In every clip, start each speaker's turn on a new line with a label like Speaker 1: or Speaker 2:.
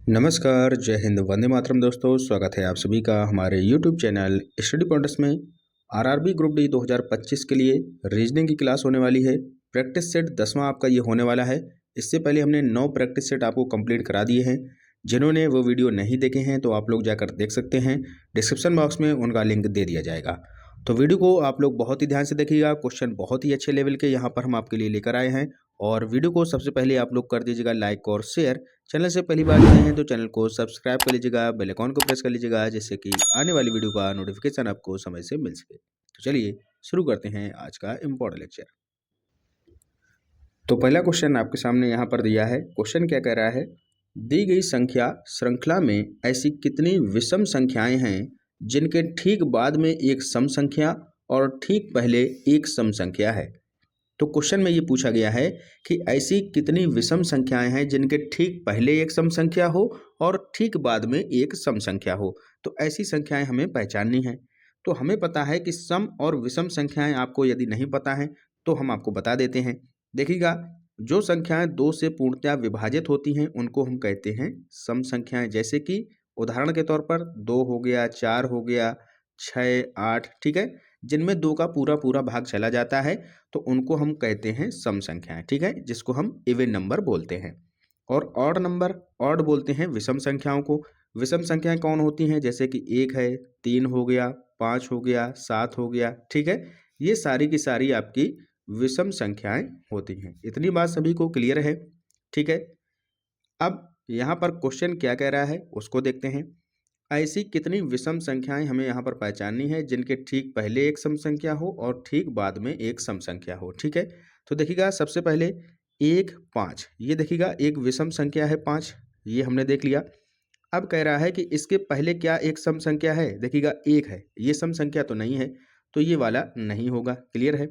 Speaker 1: नमस्कार, जय हिंद, वंदे मातरम दोस्तों। स्वागत है आप सभी का हमारे यूट्यूब चैनल स्टडी पॉइंट्स में। आरआरबी ग्रुप डी 2025 के लिए रीजनिंग की क्लास होने वाली है। प्रैक्टिस सेट 10वां आपका ये होने वाला है। इससे पहले हमने 9 प्रैक्टिस सेट आपको कंप्लीट करा दिए हैं। जिन्होंने वो वीडियो नहीं देखे हैं तो आप लोग जाकर देख सकते हैं। डिस्क्रिप्शन बॉक्स में उनका लिंक दे दिया जाएगा। तो वीडियो को आप लोग बहुत ही ध्यान से देखिएगा। क्वेश्चन बहुत ही अच्छे लेवल के यहाँ पर हम आपके लिए लेकर आए हैं। और वीडियो को सबसे पहले आप लोग कर दीजिएगा लाइक और शेयर। चैनल से पहली बार आए हैं तो चैनल को सब्सक्राइब कर लीजिएगा, बेल आइकन को प्रेस कर लीजिएगा, जिससे कि आने वाली वीडियो का नोटिफिकेशन आपको समय से मिल सके। तो चलिए शुरू करते हैं आज का इम्पोर्टेंट लेक्चर। तो पहला क्वेश्चन आपके सामने यहाँ पर दिया है। क्वेश्चन क्या कह रहा है, दी गई संख्या श्रृंखला में ऐसी कितनी विषम संख्याएं हैं जिनके ठीक बाद में एक सम संख्या और ठीक पहले एक सम संख्या है। तो क्वेश्चन में ये पूछा गया है कि ऐसी कितनी विषम संख्याएं हैं जिनके ठीक पहले एक सम संख्या हो और ठीक बाद में एक सम संख्या हो। तो ऐसी संख्याएं हमें पहचाननी है। तो हमें पता है कि सम और विषम संख्याएं आपको यदि नहीं पता है तो हम आपको बता देते हैं। देखिएगा, जो संख्याएं 2 से पूर्णतया विभाजित होती हैं उनको हम कहते हैं सम संख्याएं। जैसे कि उदाहरण के तौर पर 2 हो गया, 4 हो गया, 6, 8, ठीक है, जिनमें 2 का पूरा पूरा भाग चला जाता है तो उनको हम कहते हैं सम संख्याएं, ठीक है, जिसको हम इवन नंबर बोलते हैं। और ऑड नंबर, ऑड बोलते हैं विषम संख्याओं को। विषम संख्याएं कौन होती हैं, जैसे कि 1 है, 3 हो गया, 5 हो गया, 7 हो गया, ठीक है, ये सारी की सारी आपकी विषम संख्याएं होती हैं। इतनी बात सभी को क्लियर है, ठीक है। अब यहाँ पर क्वेश्चन क्या कह रहा है उसको देखते हैं। ऐसी कितनी विषम संख्याएं हमें यहाँ पर पहचाननी है जिनके ठीक पहले एक सम संख्या हो और ठीक बाद में एक सम संख्या हो, ठीक है। तो देखिएगा, सबसे पहले 1, 5, ये देखिएगा एक विषम संख्या है 5, ये हमने देख लिया। अब कह रहा है कि इसके पहले क्या एक सम संख्या है, देखिएगा 1 है, ये सम संख्या तो नहीं है, तो ये वाला नहीं होगा, क्लियर है।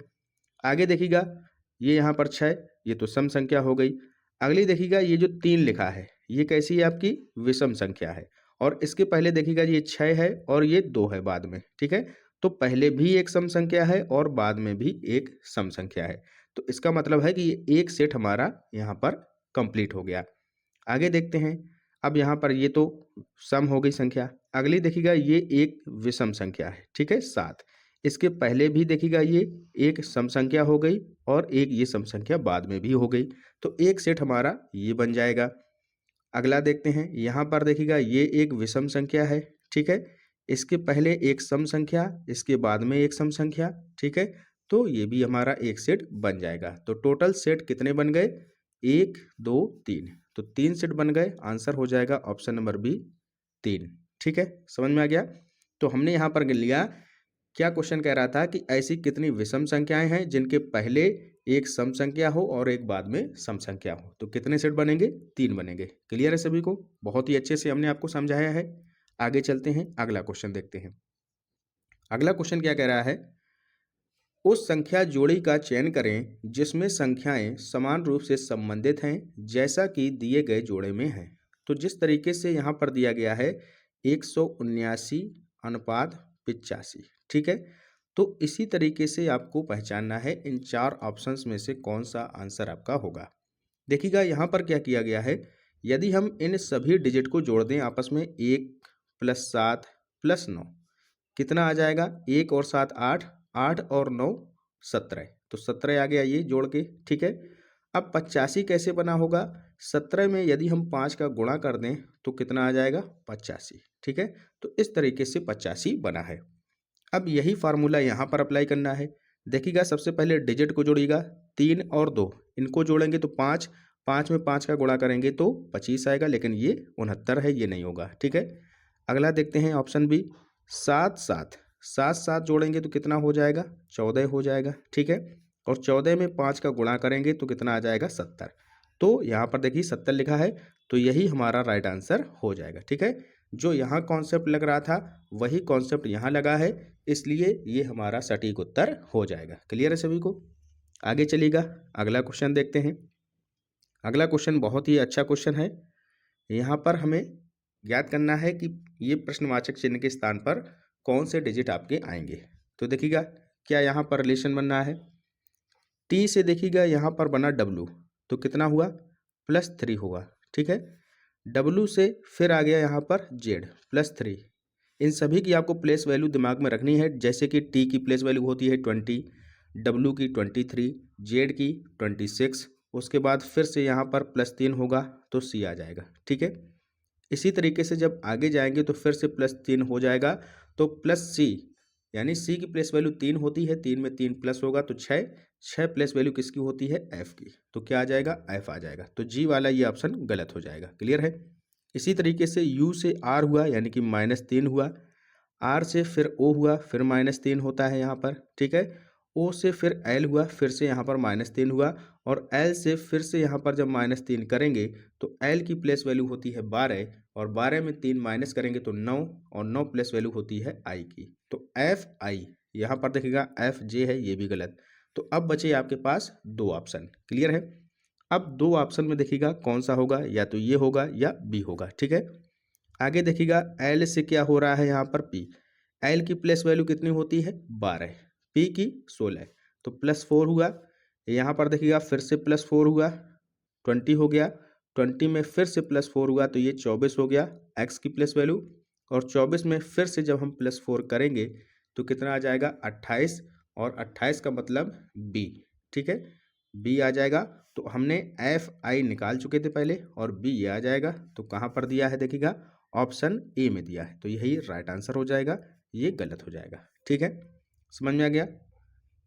Speaker 1: आगे देखिएगा, ये यहाँ पर 6, ये तो सम संख्या हो गई। अगली देखिएगा, ये जो 3 लिखा है ये कैसी है, आपकी विषम संख्या है। और इसके पहले देखिएगा ये 6 है और ये 2 है बाद में, ठीक है। तो पहले भी एक सम संख्या है और बाद में भी एक सम संख्या है। तो इसका मतलब है कि ये एक सेट हमारा यहाँ पर कंप्लीट हो गया। आगे देखते हैं। अब यहाँ पर ये तो सम हो गई संख्या। अगली देखिएगा, ये एक विषम संख्या है, ठीक है, 7। इसके पहले भी देखिएगा ये एक सम संख्या हो गई और एक ये सम संख्या बाद में भी हो गई। तो एक सेट हमारा ये बन जाएगा। अगला देखते हैं। यहाँ पर देखिएगा, ये एक विषम संख्या है, ठीक है, इसके पहले एक सम संख्या, इसके बाद में एक सम संख्या, ठीक है। तो ये भी हमारा एक सेट बन जाएगा। तो टोटल सेट कितने बन गए, 1, 2, 3। तो 3 सेट बन गए। आंसर हो जाएगा ऑप्शन नंबर बी, 3, ठीक है। समझ में आ गया। तो हमने यहाँ पर गिन लिया, क्या क्वेश्चन कह रहा था कि ऐसी कितनी विषम संख्याएं हैं जिनके पहले एक सम संख्या हो और एक बाद में सम संख्या हो। तो कितने सेट बनेंगे, 3 बनेंगे। क्लियर है सभी को, बहुत ही अच्छे से हमने आपको समझाया है। आगे चलते हैं, अगला क्वेश्चन देखते हैं। अगला क्वेश्चन क्या कह रहा है, उस संख्या जोड़ी का चयन करें जिसमें संख्याएं समान रूप से संबंधित हैं जैसा कि दिए गए जोड़े में है। तो जिस तरीके से यहाँ पर दिया गया है 179:85, ठीक है, तो इसी तरीके से आपको पहचानना है इन 4 ऑप्शंस में से कौन सा आंसर आपका होगा। देखिएगा, यहाँ पर क्या किया गया है, यदि हम इन सभी डिजिट को जोड़ दें आपस में, 1 + 7 + 9 कितना आ जाएगा, 1 और 7 8, 8 और 9 17। तो 17 आ गया ये जोड़ के, ठीक है। अब 85 कैसे बना होगा, 17 में यदि हम 5 का गुणा कर दें तो कितना आ जाएगा, 85, ठीक है। तो इस तरीके से 85 बना है। अब यही फार्मूला यहाँ पर अप्लाई करना है। देखिएगा, सबसे पहले डिजिट को जोड़िएगा, 3 और 2 इनको जोड़ेंगे तो 5, 5 में 5 का गुणा करेंगे तो 25 आएगा, लेकिन ये 69 है, ये नहीं होगा, ठीक है। अगला देखते हैं ऑप्शन बी, 7 7, 7 7 जोड़ेंगे तो कितना हो जाएगा, 14 हो जाएगा, ठीक है। और 14 में 5 का गुणा करेंगे तो कितना आ जाएगा, 70। तो यहाँ पर देखिए 70 लिखा है, तो यही हमारा राइट आंसर हो जाएगा, ठीक है। जो यहाँ कॉन्सेप्ट लग रहा था वही कॉन्सेप्ट यहाँ लगा है, इसलिए ये हमारा सटीक उत्तर हो जाएगा। क्लियर है सभी को। आगे चलिएगा, अगला क्वेश्चन देखते हैं। अगला क्वेश्चन बहुत ही अच्छा क्वेश्चन है। यहाँ पर हमें ज्ञात करना है कि ये प्रश्नवाचक चिन्ह के स्थान पर कौन से डिजिट आपके आएंगे। तो देखिएगा, क्या यहाँ पर रिलेशन बनना है, टी से देखिएगा यहाँ पर बना W, तो कितना हुआ, +3 होगा, ठीक है। W से फिर आ गया यहाँ पर Z +3। इन सभी की आपको प्लेस वैल्यू दिमाग में रखनी है, जैसे कि T की प्लेस वैल्यू होती है 20, W की 23, Z की 26, उसके बाद फिर से यहाँ पर +3 होगा तो C आ जाएगा। ठीक है, इसी तरीके से जब आगे जाएंगे तो फिर से +3 हो जाएगा तो +C, यानी C की प्लेस वैल्यू 3 होती है, 3 में 3 प्लस होगा तो 6, 6 प्लेस वैल्यू किसकी होती है? F की, तो क्या आ जाएगा? F आ जाएगा। तो G वाला ये ऑप्शन गलत हो जाएगा। क्लियर है? इसी तरीके से U से R हुआ यानी कि -3 हुआ, R से फिर O हुआ, फिर -3 होता है यहाँ पर। ठीक है, O से फिर L हुआ, फिर से यहाँ पर -3 हुआ, और L से फिर से यहाँ पर जब -3 करेंगे तो L की प्लेस वैल्यू होती है 12, और 12 में 3 माइनस करेंगे तो 9, और 9 प्लेस वैल्यू होती है I की। तो FI, यहाँ पर देखिएगा FJ है, ये भी गलत। तो अब बचे आपके पास 2 ऑप्शन। क्लियर है? अब 2 ऑप्शन में देखिएगा कौन सा होगा, या तो ये होगा या B होगा। ठीक है, आगे देखिएगा L से क्या हो रहा है यहाँ पर P। L की प्लेस वैल्यू कितनी होती है? 12, P की 16, तो +4 हुआ। यहाँ पर देखिएगा फिर से +4 हुआ, 20 हो गया, 20 में फिर से +4 हुआ तो ये 24 हो गया x की प्लेस वैल्यू, और 24 में फिर से जब हम +4 करेंगे तो कितना आ जाएगा? 28, और 28 का मतलब B। ठीक है, B आ जाएगा। तो हमने FI निकाल चुके थे पहले, और B ये आ जाएगा। तो कहाँ पर दिया है? देखिएगा ऑप्शन ए में दिया है, तो यही राइट आंसर हो जाएगा, ये गलत हो जाएगा। ठीक है, समझ में आ गया?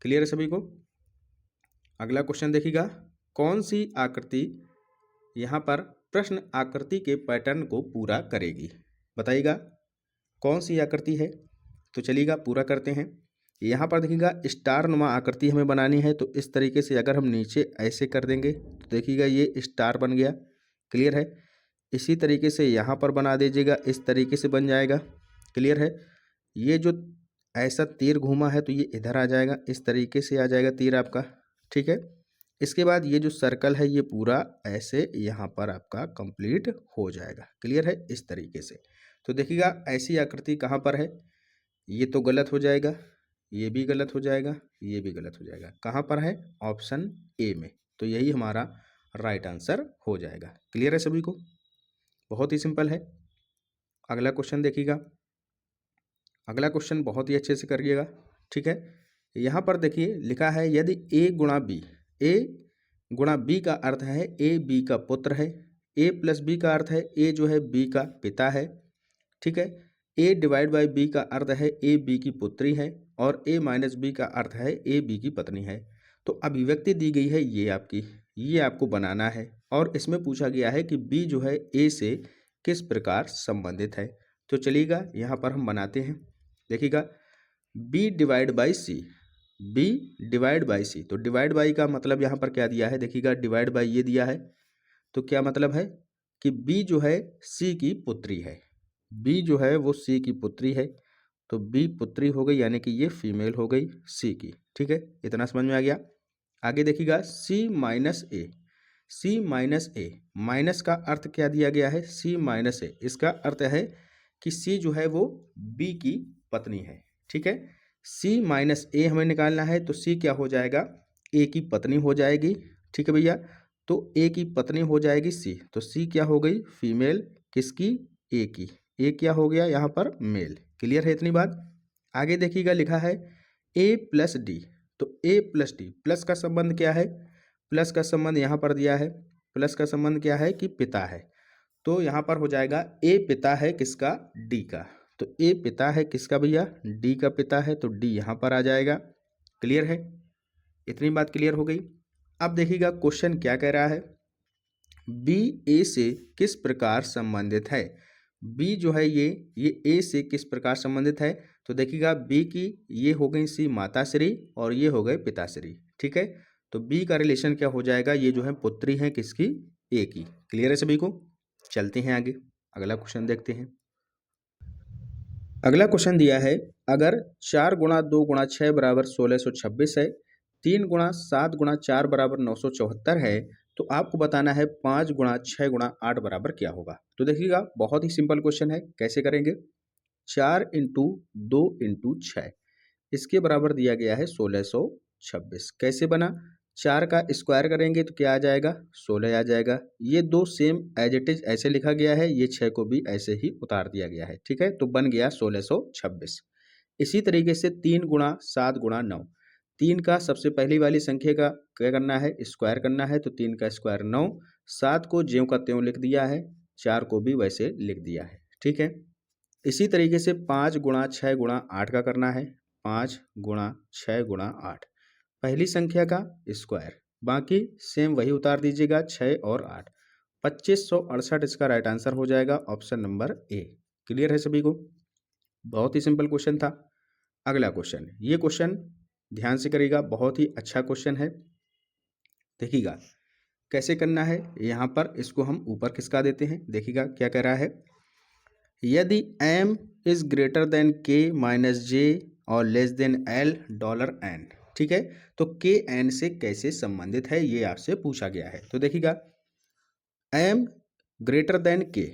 Speaker 1: क्लियर है सभी को? अगला क्वेश्चन देखिएगा, कौन सी आकृति यहाँ पर प्रश्न आकृति के पैटर्न को पूरा करेगी? बताइएगा कौन सी आकृति है। तो चलिएगा पूरा करते हैं। यहाँ पर देखिएगा स्टार नुमा आकृति हमें बनानी है, तो इस तरीके से अगर हम नीचे ऐसे कर देंगे तो देखिएगा ये स्टार बन गया। क्लियर है? इसी तरीके से यहाँ पर बना दीजिएगा, इस तरीके से बन जाएगा। क्लियर है? ये जो ऐसा तीर घूमा है तो ये इधर आ जाएगा, इस तरीके से आ जाएगा तीर आपका। ठीक है, इसके बाद ये जो सर्कल है ये पूरा ऐसे यहाँ पर आपका कंप्लीट हो जाएगा। क्लियर है? इस तरीके से। तो देखिएगा ऐसी आकृति कहाँ पर है? ये तो गलत हो जाएगा, ये भी गलत हो जाएगा, ये भी गलत हो जाएगा। कहाँ पर है? ऑप्शन ए में। तो यही हमारा राइट आंसर हो जाएगा। क्लियर है सभी को? बहुत ही सिंपल है। अगला क्वेश्चन देखिएगा, अगला क्वेश्चन बहुत ही अच्छे से करिएगा। ठीक है, यहाँ पर देखिए लिखा है यदि A गुणा B, A गुणा B का अर्थ है A B का पुत्र है, A प्लस B का अर्थ है A जो है B का पिता है। ठीक है, A डिवाइड बाई B का अर्थ है A B की पुत्री है, और A माइनस B का अर्थ है A B की पत्नी है। तो अभिव्यक्ति दी गई है ये आपकी, ये आपको बनाना है, और इसमें पूछा गया है कि B जो है A से किस प्रकार संबंधित है। तो चलिएगा यहाँ पर हम बनाते हैं। देखिएगा B divide by C, B divide by C, तो डिवाइड बाई का मतलब यहाँ पर क्या दिया है? देखिएगा डिवाइड बाई ये दिया है, तो क्या मतलब है कि B जो है C की पुत्री है, B जो है वो C की पुत्री है, तो B पुत्री हो गई, यानी कि ये फीमेल हो गई C की। ठीक है, इतना समझ में आ गया। आगे देखिएगा C minus A, C minus A, minus का अर्थ क्या दिया गया है? C माइनस A, इसका अर्थ है कि C जो है वो B की पत्नी है। ठीक है, C माइनस A हमें निकालना है, तो C क्या हो जाएगा? A की पत्नी हो जाएगी। ठीक है भैया, तो A की पत्नी हो जाएगी C, तो C क्या हो गई? फीमेल किसकी? A की। A क्या हो गया यहाँ पर? मेल। क्लियर है इतनी बात? आगे देखिएगा लिखा है A प्लस D, तो A प्लस D, प्लस का संबंध क्या है? प्लस का संबंध यहाँ पर दिया है, प्लस का संबंध क्या है? कि पिता है। तो यहाँ पर हो जाएगा A पिता है किसका? D का। तो A पिता है किसका भैया? D का पिता है, तो D यहाँ पर आ जाएगा। क्लियर है? इतनी बात क्लियर हो गई। अब देखिएगा क्वेश्चन क्या कह रहा है, B A से किस प्रकार संबंधित है? B जो है ये A से किस प्रकार संबंधित है? तो देखिएगा B की ये हो गई C माताश्री, और ये हो गए पिताश्री। ठीक है, तो B का रिलेशन क्या हो जाएगा? ये जो है पुत्री है किसकी? A की। क्लियर है सभी को? चलते हैं आगे, अगला क्वेश्चन देखते हैं। अगला क्वेश्चन दिया है, अगर 4 गुणा 2 गुणा 6 बराबर 1626 है, 3 गुणा 7 गुणा 4 बराबर 974 है, तो आपको बताना है 5 गुणा 6 गुणा 8 बराबर क्या होगा। तो देखिएगा बहुत ही सिंपल क्वेश्चन है, कैसे करेंगे? 4 इंटू 2 इंटू 6, इसके बराबर दिया गया है 1626। कैसे बना? 4 का स्क्वायर करेंगे तो क्या आ जाएगा, 16 आ जाएगा। ये दो सेम एज इट इज ऐसे लिखा गया है, ये 6 को भी ऐसे ही उतार दिया गया है, ठीक है। तो बन गया 1626। इसी तरीके से 3 गुणा 7 गुणा 9, 3 का सबसे पहली वाली संख्या का क्या करना है, स्क्वायर करना है। तो 3 का स्क्वायर 9, 7 को ज्यों का त्यों लिख दिया है, 4 को भी वैसे लिख दिया है, ठीक है। इसी तरीके से 5 गुणा 6 गुणा 8 का करना है, 5 गुणा 6 गुणा 8, पहली संख्या का स्क्वायर, बाकी सेम वही उतार दीजिएगा 6 और 8, 2568 इसका राइट आंसर हो जाएगा, ऑप्शन नंबर ए। क्लियर है सभी को? बहुत ही सिंपल क्वेश्चन था। अगला क्वेश्चन, ये क्वेश्चन ध्यान से करिएगा, बहुत ही अच्छा क्वेश्चन है। देखिएगा कैसे करना है, यहाँ पर इसको हम ऊपर खिसका देते हैं। देखिएगा क्या कह रहा है, यदि m is greater than k minus j और less than l dollar n, ठीक है। तो k n से कैसे संबंधित है ये आपसे पूछा गया है। तो देखिएगा m ग्रेटर देन k,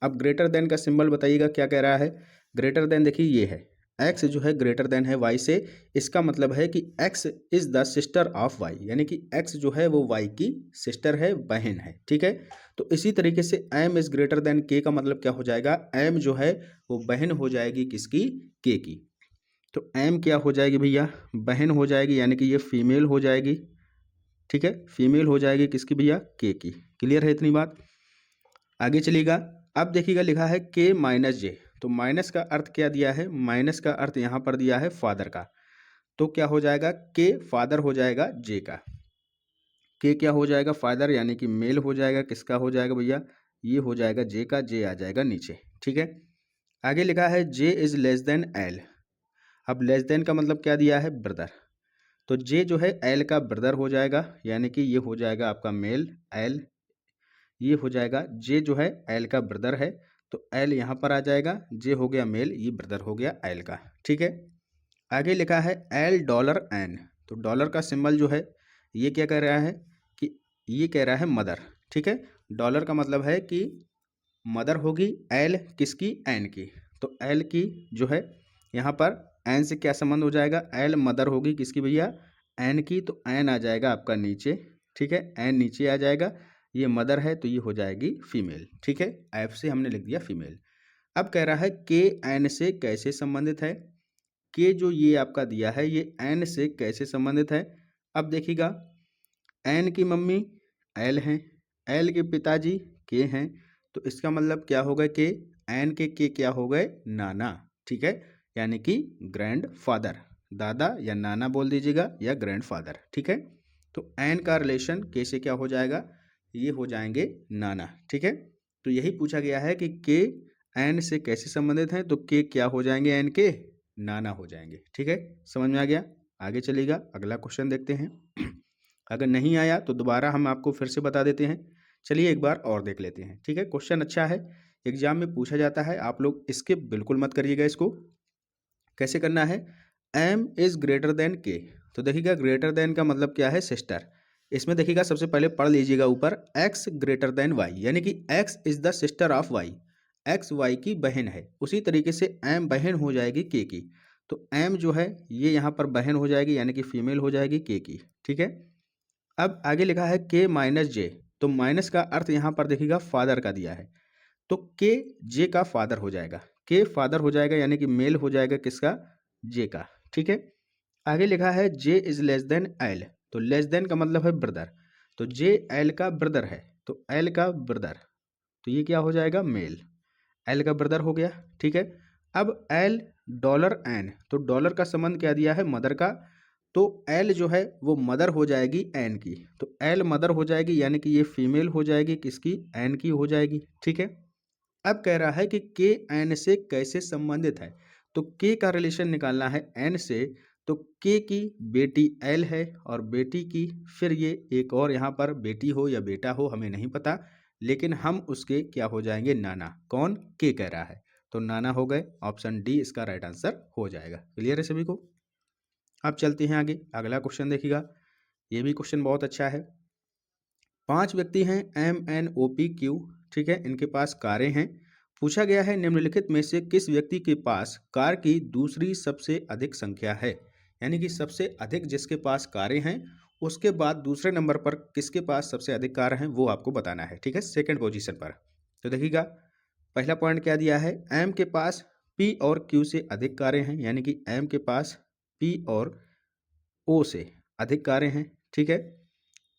Speaker 1: अब ग्रेटर देन का सिंबल बताइएगा क्या कह रहा है। ग्रेटर देन देखिए ये है, x जो है ग्रेटर देन है y से, इसका मतलब है कि x is the sister of y, यानी कि x जो है वो y की सिस्टर है, बहन है, ठीक है। तो इसी तरीके से m is greater than k का मतलब क्या हो जाएगा, m जो है वो बहन हो जाएगी किसकी, k की। तो m क्या हो जाएगी भैया, बहन हो जाएगी, यानी कि ये फीमेल हो जाएगी, ठीक है। फीमेल हो जाएगी किसकी भैया, k की। क्लियर है इतनी बात? आगे चलिएगा। अब देखिएगा लिखा है k माइनस जे, तो माइनस का अर्थ क्या दिया है, माइनस का अर्थ यहाँ पर दिया है फादर का। तो क्या हो जाएगा, k फादर हो जाएगा j का, k क्या हो जाएगा, फादर, यानी कि मेल हो जाएगा, किसका हो जाएगा भैया, ये हो जाएगा j का, j आ जाएगा नीचे, ठीक है। आगे लिखा है j is less than l, अब लेस देन का मतलब क्या दिया है, ब्रदर। तो j जो है l का ब्रदर हो जाएगा, यानी कि ये हो जाएगा आपका मेल l, ये हो जाएगा j जो है l का ब्रदर है, तो l यहाँ पर आ जाएगा, j हो गया मेल, ये ब्रदर हो गया l का, ठीक है। आगे लिखा है l डॉलर n, तो डॉलर का सिंबल जो है ये क्या कह रहा है कि ये कह रहा है मदर, ठीक है। डॉलर का मतलब है कि मदर होगी l किसकी, n की। तो l की जो है यहाँ पर n से क्या संबंध हो जाएगा, l मदर होगी किसकी भैया, n की, तो n आ जाएगा आपका नीचे, ठीक है। n नीचे आ जाएगा, ये मदर है तो ये हो जाएगी फीमेल, ठीक है। f से हमने लिख दिया फीमेल। अब कह रहा है के n से कैसे संबंधित है, के जो ये आपका दिया है ये n से कैसे संबंधित है। अब देखिएगा n की मम्मी l हैं, l के पिताजी के हैं, तो इसका मतलब क्या हो गए, के n के क्या हो गए, नाना, ठीक है, यानी कि ग्रैंड फादर, दादा या नाना बोल दीजिएगा, या ग्रैंड फादर, ठीक है। तो n का रिलेशन के से क्या हो जाएगा, ये हो जाएंगे नाना, ठीक है। तो यही पूछा गया है कि के एन से कैसे संबंधित हैं, तो के क्या हो जाएंगे, एन के नाना हो जाएंगे, ठीक है। समझ में आ गया? आगे चलिएगा, अगला क्वेश्चन देखते हैं। अगर नहीं आया तो दोबारा हम आपको फिर से बता देते हैं। चलिए एक बार और देख लेते हैं, ठीक है। क्वेश्चन अच्छा है, एग्जाम में पूछा जाता है, आप लोग स्किप बिल्कुल मत करिएगा इसको। कैसे करना है, m is greater than k, तो देखिएगा ग्रेटर देन का मतलब क्या है, सिस्टर। इसमें देखिएगा सबसे पहले पढ़ लीजिएगा ऊपर, x ग्रेटर देन y, यानी कि x is the sister of y, x y की बहन है। उसी तरीके से m बहन हो जाएगी k की, तो m जो है ये यहाँ पर बहन हो जाएगी, यानी कि फीमेल हो जाएगी k की, ठीक है। अब आगे लिखा है k माइनस जे, तो माइनस का अर्थ यहाँ पर देखिएगा फादर का दिया है, तो k जे का फादर हो जाएगा, k फादर हो जाएगा, यानी कि मेल हो जाएगा किसका, जे का, ठीक है। आगे लिखा है j is less than l, तो लेस देन का मतलब है ब्रदर, तो j l का ब्रदर है, तो l का ब्रदर, तो ये क्या हो जाएगा, मेल, l का ब्रदर हो गया, ठीक है। अब l डॉलर n, तो डॉलर का संबंध क्या दिया है, मदर का, तो l जो है वो मदर हो जाएगी n की, तो l मदर हो जाएगी, यानी कि ये फीमेल हो जाएगी किसकी, n की हो जाएगी, ठीक है। अब कह रहा है कि के एन से कैसे संबंधित है, तो के का रिलेशन निकालना है एन से, तो के की बेटी एल है और बेटी की, फिर ये एक और यहाँ पर बेटी हो या बेटा हो हमें नहीं पता, लेकिन हम उसके क्या हो जाएंगे, नाना। कौन, के कह रहा है, तो नाना हो गए, ऑप्शन डी इसका राइट आंसर हो जाएगा। क्लियर है सभी को? अब चलते हैं आगे, अगला क्वेश्चन देखिएगा, ये भी क्वेश्चन बहुत अच्छा है। 5 व्यक्ति हैं M N O P Q, ठीक है, इनके पास कारें हैं। पूछा गया है निम्नलिखित में से किस व्यक्ति के पास कार की दूसरी सबसे अधिक संख्या है, यानी कि सबसे अधिक जिसके पास कारें हैं उसके बाद दूसरे नंबर पर किसके पास सबसे अधिक कार हैं वो आपको बताना है, ठीक है, सेकंड पोजीशन पर। तो देखिएगा पहला पॉइंट क्या दिया है, एम के पास पी और क्यू से अधिक कारें हैं, यानी कि एम के पास पी और ओ से अधिक कारें हैं, ठीक है।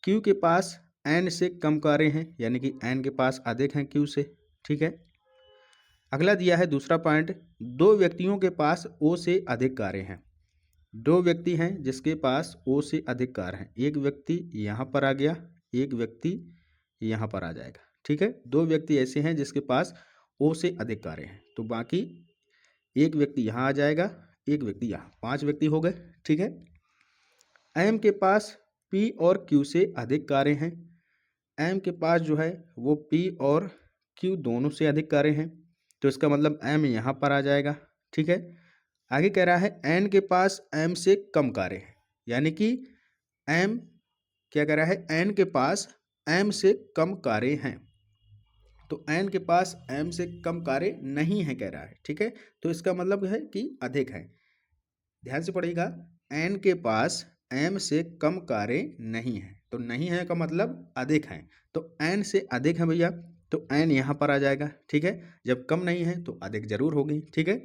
Speaker 1: क्यू के पास एन से कम कारें हैं, यानी कि एन के पास अधिक हैं क्यू से, ठीक है। अगला दिया है दूसरा पॉइंट, दो व्यक्तियों के पास ओ से अधिक कारें हैं। दो व्यक्ति हैं जिसके पास ओ से अधिक कार हैं, एक व्यक्ति यहाँ पर आ गया, एक व्यक्ति यहाँ पर आ जाएगा, ठीक है। दो व्यक्ति ऐसे हैं जिसके पास ओ से अधिक कारें हैं, तो बाकी एक व्यक्ति यहाँ आ जाएगा, एक व्यक्ति यहाँ, 5 व्यक्ति हो गए, ठीक है। एम के पास पी और क्यू से अधिक कारें हैं। एम के पास जो है वो पी और क्यू दोनों से अधिक कारें हैं, तो इसका मतलब एम यहाँ पर आ जाएगा, ठीक है। आगे कह रहा है एन के पास एम से कम कारें हैं, यानी कि एम क्या कह रहा है, एन के पास एम से कम कारें हैं, तो एन के पास एम से कम कारें नहीं हैं कह रहा है, ठीक है। तो इसका मतलब है कि अधिक है, ध्यान से पढ़िएगा, एन के पास एम से कम कारें नहीं हैं, तो नहीं है का मतलब अधिक हैं, तो एन से अधिक है भैया, तो एन यहाँ पर आ जाएगा, ठीक है। जब कम नहीं है तो अधिक जरूर होगी, ठीक है।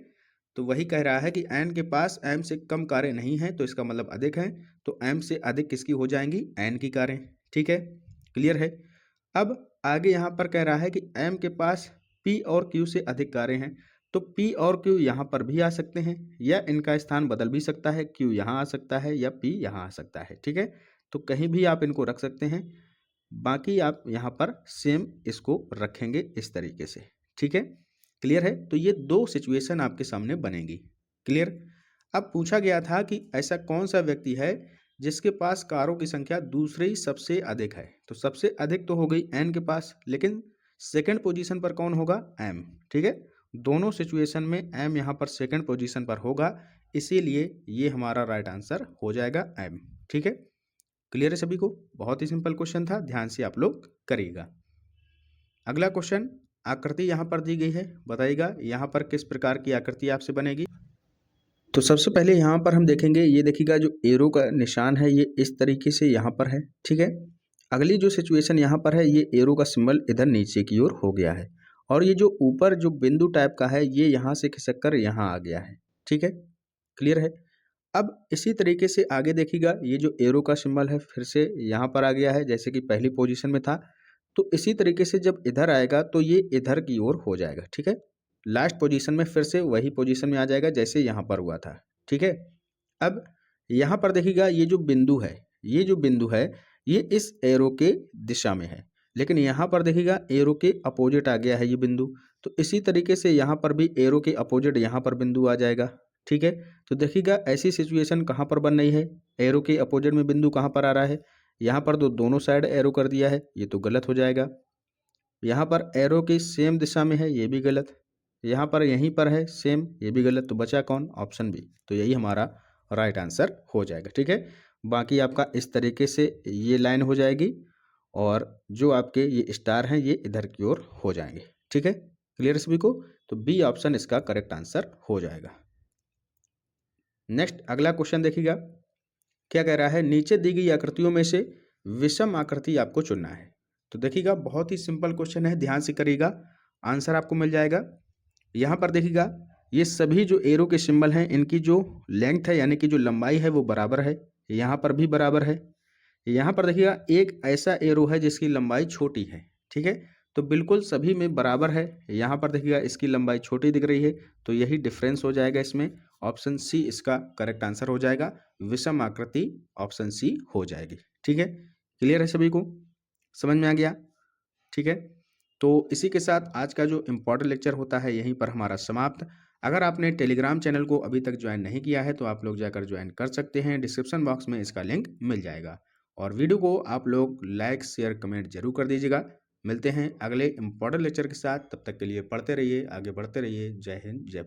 Speaker 1: तो वही कह रहा है कि एन के पास एम से कम कारें नहीं हैं, तो इसका मतलब अधिक है, तो एम से अधिक किसकी हो जाएंगी, एन की कारें, ठीक है, क्लियर है। अब आगे यहाँ पर कह रहा है कि एम के पास पी और क्यू से अधिक कारें हैं, तो P और Q यहाँ पर भी आ सकते हैं, या इनका स्थान बदल भी सकता है, Q यहाँ आ सकता है या P यहाँ आ सकता है, ठीक है। तो कहीं भी आप इनको रख सकते हैं, बाकी आप यहाँ पर सेम इसको रखेंगे इस तरीके से, ठीक है, क्लियर है। तो ये दो सिचुएशन आपके सामने बनेगी, क्लियर। अब पूछा गया था कि ऐसा कौन सा व्यक्ति है जिसके पास कारों की संख्या दूसरी सबसे अधिक है, तो सबसे अधिक तो हो गई एन के पास, लेकिन सेकंड पोजीशन पर कौन होगा, एम, ठीक है। दोनों सिचुएशन में एम यहाँ पर सेकंड पोजीशन पर होगा, इसीलिए ये हमारा राइट आंसर हो जाएगा एम, ठीक है, क्लियर है सभी को। बहुत ही सिंपल क्वेश्चन था, ध्यान से आप लोग करिएगा। अगला क्वेश्चन, आकृति यहाँ पर दी गई है, बताइएगा यहाँ पर किस प्रकार की आकृति आपसे बनेगी। तो सबसे पहले यहाँ पर हम देखेंगे, ये देखिएगा जो एरो का निशान है ये इस तरीके से यहाँ पर है, ठीक है। अगली जो सिचुएशन यहाँ पर है, ये एरो का सिंबल इधर नीचे की ओर हो गया है, और ये जो ऊपर जो बिंदु टाइप का है ये यहाँ से खिसक कर यहाँ आ गया है, ठीक है, क्लियर है। अब इसी तरीके से आगे देखिएगा, ये जो एरो का सिंबल है फिर से यहाँ पर आ गया है, जैसे कि पहली पोजीशन में था, तो इसी तरीके से जब इधर आएगा तो ये इधर की ओर हो जाएगा, ठीक है। लास्ट पोजीशन में फिर से वही पोजीशन में आ जाएगा जैसे यहाँ पर हुआ था, ठीक है। अब यहाँ पर देखिएगा, ये जो बिंदु है, ये जो बिंदु है ये इस एरो के दिशा में है, लेकिन यहाँ पर देखिएगा एरो के अपोजिट आ गया है ये बिंदु, तो इसी तरीके से यहाँ पर भी एरो के अपोजिट यहाँ पर बिंदु आ जाएगा, ठीक है। तो देखिएगा ऐसी सिचुएशन कहाँ पर बन रही है, एरो के अपोजिट में बिंदु कहाँ पर आ रहा है, यहाँ पर तो दोनों साइड एरो कर दिया है, ये तो गलत हो जाएगा। यहाँ पर एरो की सेम दिशा में है, ये भी गलत। यहाँ पर यहीं पर है सेम, ये भी गलत। तो बचा कौन, ऑप्शन बी, तो यही हमारा राइट आंसर हो जाएगा, ठीक है। बाकी आपका इस तरीके से ये लाइन हो जाएगी, और जो आपके ये स्टार हैं ये इधर की ओर हो जाएंगे, ठीक है, क्लियर सभी को। तो बी ऑप्शन इसका करेक्ट आंसर हो जाएगा। नेक्स्ट अगला क्वेश्चन देखिएगा, क्या कह रहा है, नीचे दी गई आकृतियों में से विषम आकृति आपको चुनना है। तो देखिएगा बहुत ही सिंपल क्वेश्चन है, ध्यान से करिएगा, आंसर आपको मिल जाएगा। यहाँ पर देखिएगा ये सभी जो एरो के सिंबल हैं इनकी जो लेंथ है यानी कि जो लंबाई है वो बराबर है, यहाँ पर भी बराबर है। यहाँ पर देखिएगा एक ऐसा एरो है जिसकी लंबाई छोटी है, ठीक है, तो बिल्कुल सभी में बराबर है। यहाँ पर देखिएगा इसकी लंबाई छोटी दिख रही है, तो यही डिफरेंस हो जाएगा इसमें, ऑप्शन सी इसका करेक्ट आंसर हो जाएगा, विषम आकृति ऑप्शन सी हो जाएगी, ठीक है, क्लियर है सभी को, समझ में आ गया, ठीक है। तो इसी के साथ आज का जो इम्पोर्टेंट लेक्चर होता है यहीं पर हमारा समाप्त। अगर आपने टेलीग्राम चैनल को अभी तक ज्वाइन नहीं किया है तो आप लोग जाकर ज्वाइन कर सकते हैं, डिस्क्रिप्शन बॉक्स में इसका लिंक मिल जाएगा। और वीडियो को आप लोग लाइक शेयर कमेंट जरूर कर दीजिएगा। मिलते हैं अगले इम्पोर्टेंट लेक्चर के साथ, तब तक के लिए पढ़ते रहिए, आगे बढ़ते रहिए। जय हिंद, जय